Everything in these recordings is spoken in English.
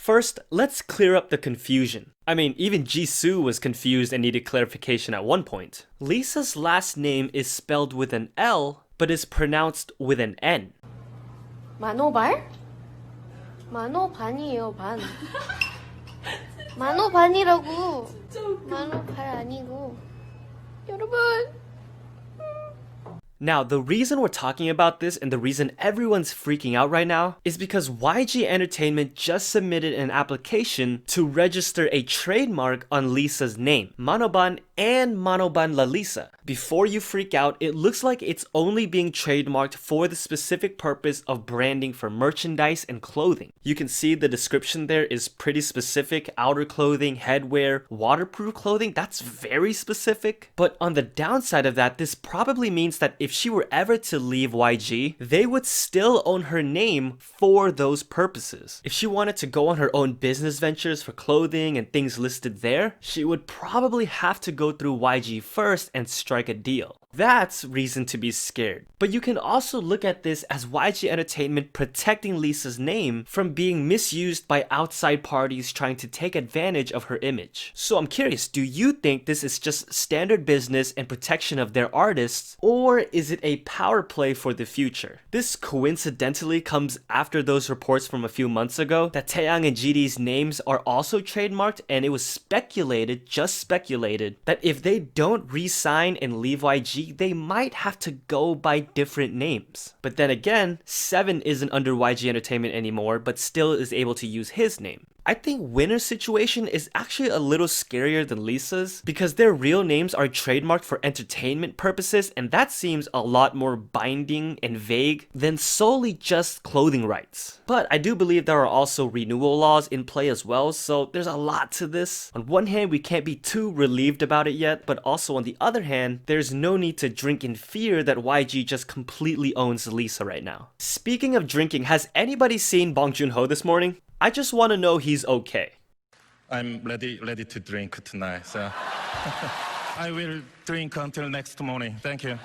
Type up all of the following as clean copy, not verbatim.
First, let's clear up the confusion. I mean, even Jisoo was confused and needed clarification at one point. Lisa's last name is spelled with an L, but is pronounced with an N. 만호발? 만호반이에요, 반. 만호반이라고. 만호발 아니고. 여러분. Now, the reason we're talking about this and the reason everyone's freaking out right now is because YG Entertainment just submitted an application to register a trademark on Lisa's name, Manoban and Manoban La Lisa. Before you freak out, it looks like it's only being trademarked for the specific purpose of branding for merchandise and clothing. You can see the description there is pretty specific. Outer clothing, headwear, waterproof clothing, that's very specific. But on the downside of that, this probably means that if she were ever to leave YG, they would still own her name for those purposes. If she wanted to go on her own business ventures for clothing and things listed there, she would probably have to go through YG first and strike a deal. That's reason to be scared. But you can also look at this as YG Entertainment protecting Lisa's name from being misused by outside parties trying to take advantage of her image. So I'm curious, do you think this is just standard business and protection of their artists, or is it a power play for the future? This coincidentally comes after those reports from a few months ago that Taeyang and GD's names are also trademarked, and it was speculated, just speculated, that if they don't re-sign and leave YG, they might have to go by different names. But then again, Seven isn't under YG Entertainment anymore, but still is able to use his name. I think Winner's situation is actually a little scarier than Lisa's because their real names are trademarked for entertainment purposes, and that seems a lot more binding and vague than solely just clothing rights. But I do believe there are also renewal laws in play as well, so there's a lot to this. On one hand, we can't be too relieved about it yet, but also on the other hand, there's no need to drink in fear that YG just completely owns Lisa right now. Speaking of drinking, has anybody seen Bong Joon-ho this morning? I just want to know he's okay. I'm ready to drink tonight. So I will drink until next morning. Thank you.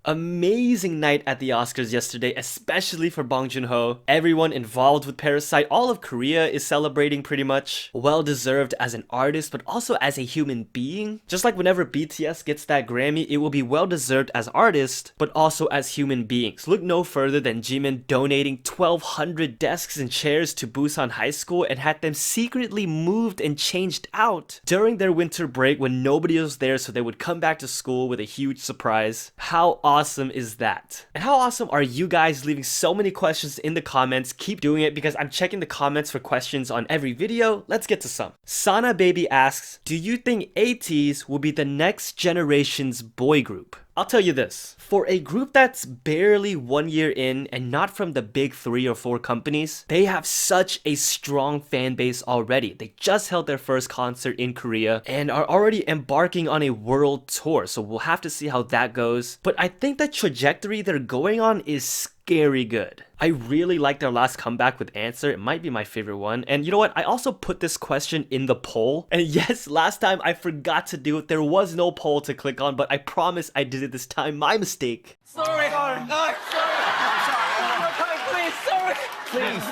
Amazing night at the Oscars yesterday, especially for Bong Joon-ho. Everyone involved with Parasite, all of Korea is celebrating pretty much. Well deserved as an artist, but also as a human being. Just like whenever BTS gets that Grammy, it will be well deserved as artists, but also as human beings. Look no further than Jimin donating 1,200 desks and chairs to Busan High School and had them secretly moved and changed out during their winter break when nobody was there, so they would come back to school with a huge surprise. How awesome is that? And how awesome are you guys leaving so many questions in the comments? Keep doing it because I'm checking the comments for questions on every video. Let's get to some. Sana Baby asks, do you think ATEEZ will be the next generation's boy group? I'll tell you this, for a group that's barely 1 year in and not from the big 3 or 4 companies, they have such a strong fan base already. They just held their first concert in Korea and are already embarking on a world tour, so we'll have to see how that goes. But I think the trajectory they're going on is scary good. I really like their last comeback with Answer. It might be my favorite one. And you know what? I also put this question in the poll. And yes, last time I forgot to do it. There was no poll to click on, but I promise I did it this time. My mistake. Sorry. No, sorry. I'm sorry. Please, sorry. Please.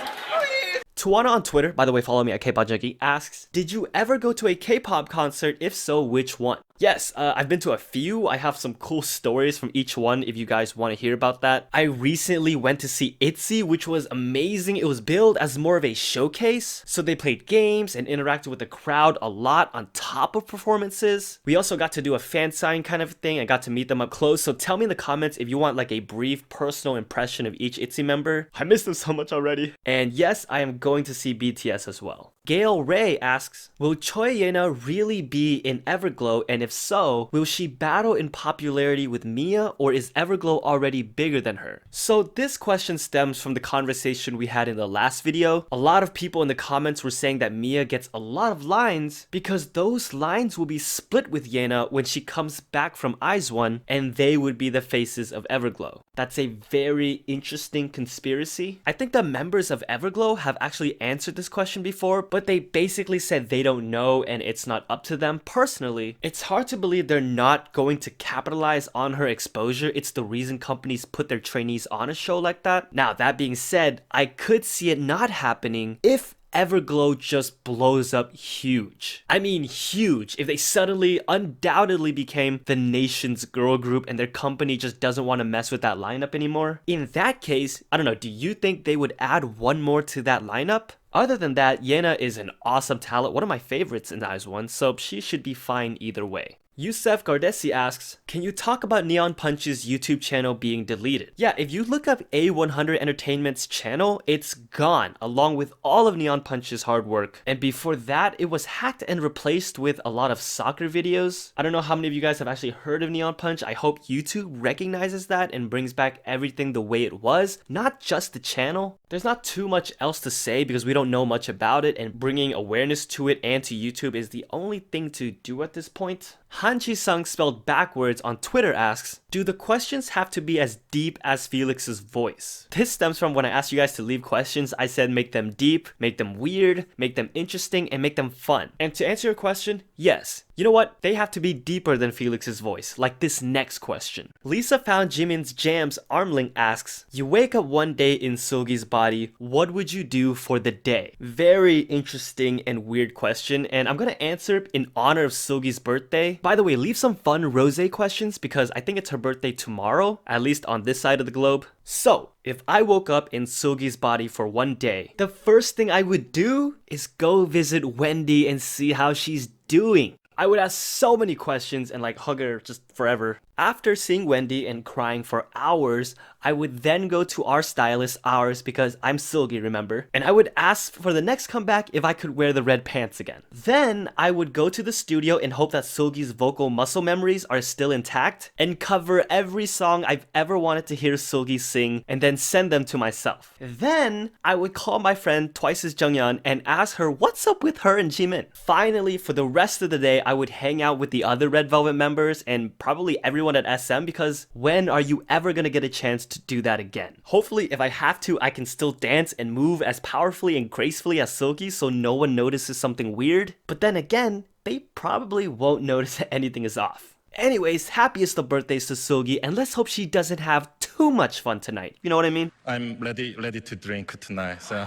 Tuana on Twitter, by the way, follow me at Kpop Junkee, asks, did you ever go to a K-pop concert? If so, which one? Yes, I've been to a few. I have some cool stories from each one if you guys want to hear about that. I recently went to see ITZY, which was amazing. It was billed as more of a showcase, so they played games and interacted with the crowd a lot on top of performances. We also got to do a fan sign kind of thing. I got to meet them up close, so tell me in the comments if you want like a brief personal impression of each ITZY member. I miss them so much already. And yes, I am going to see BTS as well. Gail Ray asks, will Choi Ye-na really be in Everglow, and if so, will she battle in popularity with Mia, or is Everglow already bigger than her? So this question stems from the conversation we had in the last video. A lot of people in the comments were saying that Mia gets a lot of lines because those lines will be split with Ye-na when she comes back from IZ*ONE, and they would be the faces of Everglow. That's a very interesting conspiracy. I think the members of Everglow have actually answered this question before, but but they basically said they don't know and it's not up to them. Personally, it's hard to believe they're not going to capitalize on her exposure. It's the reason companies put their trainees on a show like that. Now, that being said, I could see it not happening if Everglow just blows up huge. I mean huge. If they suddenly undoubtedly became the nation's girl group and their company just doesn't want to mess with that lineup anymore. In that case, I don't know, do you think they would add one more to that lineup? Other than that, Jana is an awesome talent, one of my favorites in IZ*ONE, so she should be fine either way. Yusef Gardesi asks, can you talk about Neon Punch's YouTube channel being deleted? Yeah, if you look up A100 Entertainment's channel, it's gone, along with all of Neon Punch's hard work. And before that, it was hacked and replaced with a lot of soccer videos. I don't know how many of you guys have actually heard of Neon Punch. I hope YouTube recognizes that and brings back everything the way it was, not just the channel. There's not too much else to say because we don't know much about it, and bringing awareness to it and to YouTube is the only thing to do at this point. Han Chi-sung spelled backwards on Twitter asks, do the questions have to be as deep as Felix's voice? This stems from when I asked you guys to leave questions, I said make them deep, make them weird, make them interesting, and make them fun. And to answer your question, yes. You know what? They have to be deeper than Felix's voice, like this next question. Lisa found Jimin's Jams Armling asks, you wake up one day in Seulgi's body, what would you do for the day? Very interesting and weird question, and I'm gonna answer in honor of Seulgi's birthday. By the way, leave some fun rosé questions because I think it's her birthday tomorrow, at least on this side of the globe. So, if I woke up in Seulgi's body for one day, the first thing I would do is go visit Wendy and see how she's doing. I would ask so many questions and like hug her just forever. After seeing Wendy and crying for hours, I would then go to our stylist, ours, because I'm Seulgi, remember? And I would ask for the next comeback if I could wear the red pants again. Then I would go to the studio and hope that Seulgi's vocal muscle memories are still intact and cover every song I've ever wanted to hear Seulgi sing and then send them to myself. Then I would call my friend Twice's Jungyeon and ask her what's up with her and Jimin. Finally, for the rest of the day, I would hang out with the other Red Velvet members and probably everyone at SM, because when are you ever gonna get a chance to do that again? Hopefully, if I have to, I can still dance and move as powerfully and gracefully as Seulgi so no one notices something weird. But then again, they probably won't notice that anything is off. Anyways, happiest of birthdays to Seulgi, and let's hope she doesn't have too much fun tonight. You know what I mean? I'm ready to drink tonight, so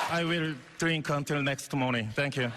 I will drink until next morning. Thank you.